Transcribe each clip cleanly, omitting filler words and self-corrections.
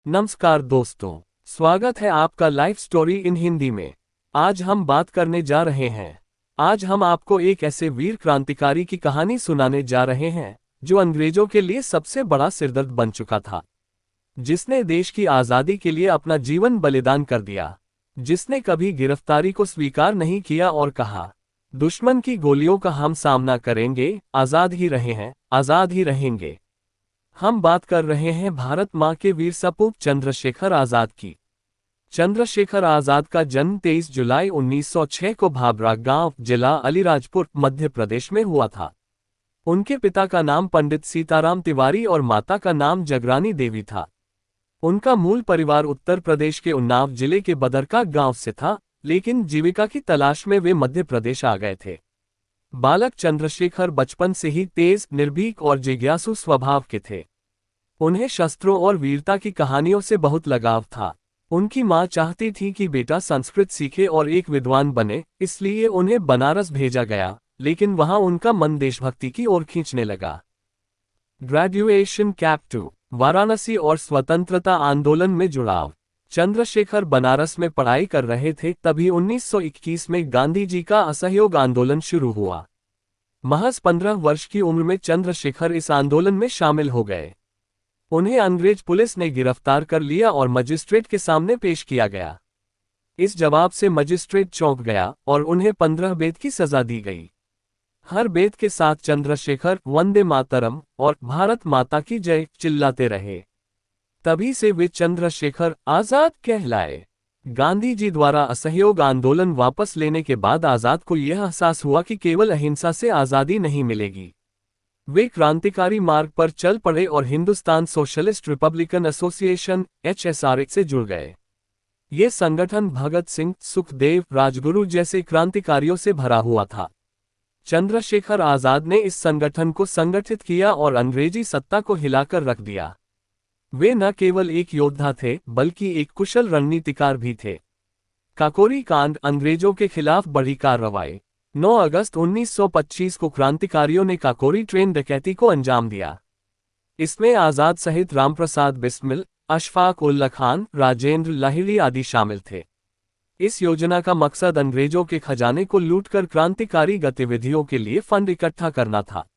नमस्कार दोस्तों, स्वागत है आपका लाइफ स्टोरी इन हिंदी में। आज हम बात करने जा रहे हैं। आज हम आपको एक ऐसे वीर क्रांतिकारी की कहानी सुनाने जा रहे हैं जो अंग्रेजों के लिए सबसे बड़ा सिरदर्द बन चुका था, जिसने देश की आज़ादी के लिए अपना जीवन बलिदान कर दिया, जिसने कभी गिरफ्तारी को स्वीकार नहीं किया और कहा, दुश्मन की गोलियों का हम सामना करेंगे, आज़ाद ही रहे हैं, आज़ाद ही रहेंगे। हम बात कर रहे हैं भारत मां के वीर सपूत चंद्रशेखर आजाद की। चंद्रशेखर आजाद का जन्म 23 जुलाई 1906 को भाबरा गांव, जिला अलीराजपुर, मध्य प्रदेश में हुआ था। उनके पिता का नाम पंडित सीताराम तिवारी और माता का नाम जगरानी देवी था। उनका मूल परिवार उत्तर प्रदेश के उन्नाव जिले के बदरका गांव से था, लेकिन जीविका की तलाश में वे मध्य प्रदेश आ गए थे। बालक चंद्रशेखर बचपन से ही तेज, निर्भीक और जिज्ञासु स्वभाव के थे। उन्हें शस्त्रों और वीरता की कहानियों से बहुत लगाव था। उनकी मां चाहती थी कि बेटा संस्कृत सीखे और एक विद्वान बने, इसलिए उन्हें बनारस भेजा गया, लेकिन वहां उनका मन देशभक्ति की ओर खींचने लगा। ग्रेजुएशन कैप 2, वाराणसी और स्वतंत्रता आंदोलन में जुड़ाव। चंद्रशेखर बनारस में पढ़ाई कर रहे थे, तभी 1921 में गांधी जी का असहयोग आंदोलन शुरू हुआ। महज 15 वर्ष की उम्र में चंद्रशेखर इस आंदोलन में शामिल हो गए। उन्हें अंग्रेज पुलिस ने गिरफ्तार कर लिया और मजिस्ट्रेट के सामने पेश किया गया। इस जवाब से मजिस्ट्रेट चौंक गया और उन्हें 15 बेत की सजा दी गई। हर बेत के साथ चंद्रशेखर वंदे मातरम और भारत माता की जय चिल्लाते रहे। तभी से वे चंद्रशेखर आजाद कहलाए। गांधी जी द्वारा असहयोग आंदोलन वापस लेने के बाद आजाद को यह एहसास हुआ कि केवल अहिंसा से आजादी नहीं मिलेगी। वे क्रांतिकारी मार्ग पर चल पड़े और Hindustan socialist Republican association (HSR) से जुड़ गए। ये संगठन भगत सिंह, सुखदेव, राजगुरु जैसे क्रांतिकारियों से भरा हुआ था। चंद्रशेखर आजाद ने इस संगठन को संगठित किया और अंग्रेजी सत्ता को हिलाकर रख दिया। वे न केवल एक योद्धा थे, बल्कि एक कुशल रणनीतिकार भी थे। काकोरी कांड, अंग्रेजों के खिलाफ बड़ी कार्रवाई। 9 अगस्त 1925 को क्रांतिकारियों ने काकोरी ट्रेन डकैती को अंजाम दिया। इसमें आजाद सहित रामप्रसाद बिस्मिल, अशफाक उल्ला खान, राजेंद्र लाहिड़ी आदि शामिल थे। इस योजना का मकसद अंग्रेजों के खजाने को लूटकर क्रांतिकारी गतिविधियों के लिए फंड इकट्ठा करना था।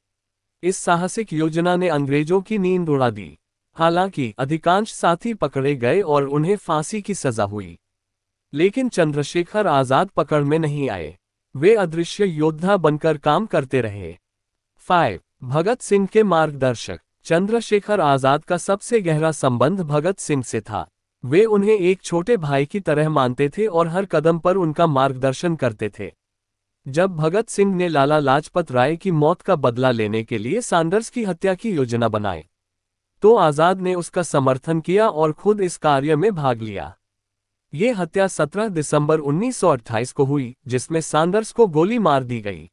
इस साहसिक योजना ने अंग्रेजों की नींद उड़ा दी। हालांकि अधिकांश साथी पकड़े गए और उन्हें फांसी की सजा हुई, लेकिन चंद्रशेखर आजाद पकड़ में नहीं आए। वे अदृश्य योद्धा बनकर काम करते रहे। 5. भगत सिंह के मार्गदर्शक। चंद्रशेखर आजाद का सबसे गहरा संबंध भगत सिंह से था। वे उन्हें एक छोटे भाई की तरह मानते थे और हर कदम पर उनका मार्गदर्शन करते थे। जब भगत सिंह ने लाला लाजपत राय की मौत का बदला लेने के लिए सैंडर्स की हत्या की योजना बनाई, तो आजाद ने उसका समर्थन किया और खुद इस कार्य में भाग लिया। ये हत्या 17 दिसंबर 1928 को हुई, जिसमें सैंडर्स को गोली मार दी गई।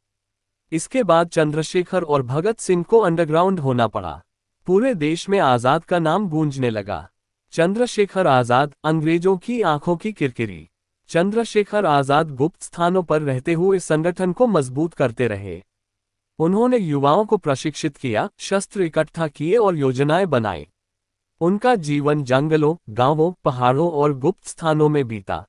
इसके बाद चंद्रशेखर और भगत सिंह को अंडरग्राउंड होना पड़ा। पूरे देश में आजाद का नाम गूंजने लगा। चंद्रशेखर आजाद, अंग्रेजों की आंखों की किरकिरी। चंद्रशेखर आजाद गुप्त स्थानों पर रहते हुए संगठन को मजबूत करते रहे। उन्होंने युवाओं को प्रशिक्षित किया, शस्त्र इकट्ठा किए और योजनाएं बनाई। उनका जीवन जंगलों, गांवों, पहाड़ों और गुप्त स्थानों में बीता।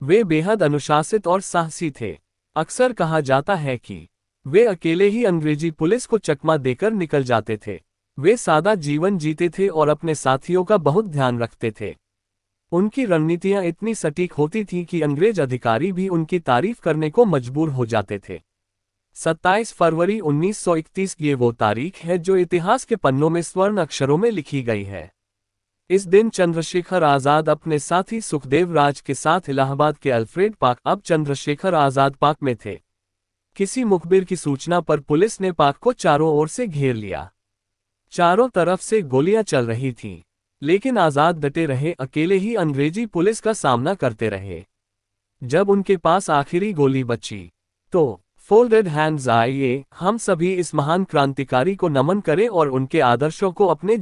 वे बेहद अनुशासित और साहसी थे। अक्सर कहा जाता है कि वे अकेले ही अंग्रेजी पुलिस को चकमा देकर निकल जाते थे। वे सादा जीवन जीते थे और अपने साथियों का बहुत ध्यान रखते थे। उनकी रणनीतियां इतनी सटीक होती थीं कि अंग्रेज अधिकारी भी उनकी तारीफ करने को मजबूर हो जाते थे। 27 फरवरी 1931 ये वो तारीख है जो इतिहास के पन्नों में स्वर्ण अक्षरों में लिखी गई है। इस दिन चंद्रशेखर आजाद अपने साथी सुखदेव राज के साथ इलाहाबाद के अल्फ्रेड पार्क, अब चंद्रशेखर आजाद पार्क में थे। किसी मुखबिर की सूचना पर पुलिस ने पार्क को चारों ओर से घेर लिया। चारों तरफ से गोलियां चल रही थीं, लेकिन आजाद डटे रहे, अकेले ही अंग्रेजी पुलिस का सामना करते रहे। जब उनके पास आखिरी गोली बची, तो फोल्डेड हैंड्स, आइए हम सभी इस महान क्रांतिकारी को नमन करें और उनके आदर्शों को अपने